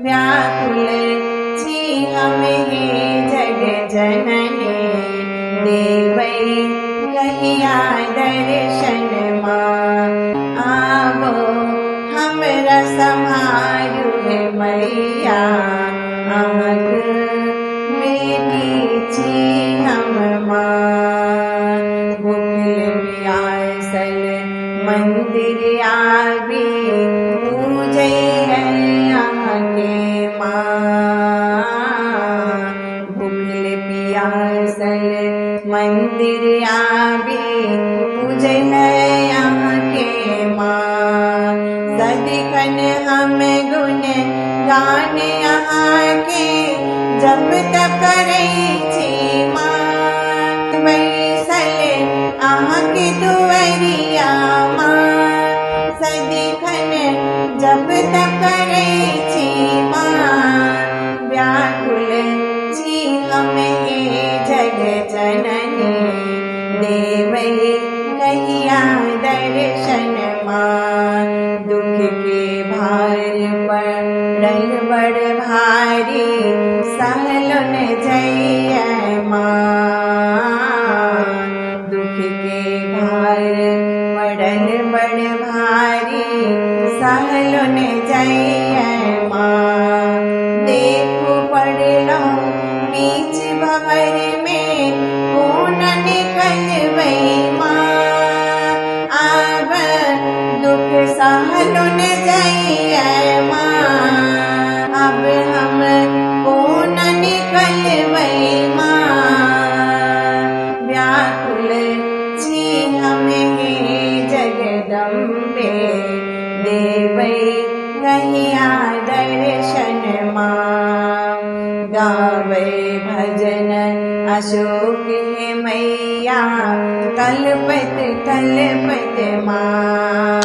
व्याकुल छी हम हे जग जननी देवै कहिया दर्शन माँ आवो हमरा संहारू है मैया आँख बेटी छी हम माँ भूखल प्यासल मंदिर आवी पूजै के माँ भूखल प्यासल मंदिर आवी पूजन के माँ सदिखन हम गुण गान यहाँ के जब तक करै छी माँ बैसल अहाँ के दुआरिया माँ सदिखन जब तक करै छी माँ व्याकुल छी हम हे जग जननी देवै कहिया दर्शन माँ दुख के भार पड़ल बड़ भारी सहलो न जइयै माँ दुख के भार पड़ल बड़ भारी सहलो न जइयै माँ देखो पड़लो बीच भंवर में कोन निकलबै माँ आब दुख सहलो न जइयै माँ अब हम कोन निकलबै माँ व्याकुल छी हम हे जगदम्बे देवै कहिया दर्शन माँ गावै भजन अशोक हे मैया कल्पत कल्पत माँ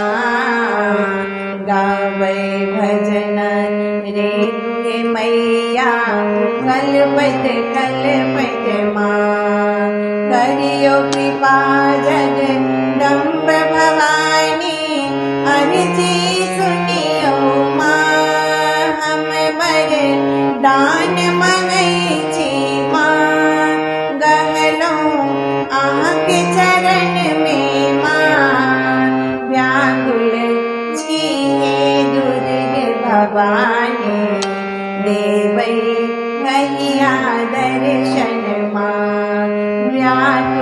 गावै भजन रे हे मैया कल्पत कल्पत माँ करियो कृपा जगदम्ब भवानी अर्जी सुनियो माँ हम वरदान मँगै छी माँ गहलो अहाँके चरण में माँ व्याकुल छी हे दुर्गे भवानी देवै कहिया दर्शन माँ व्याकुल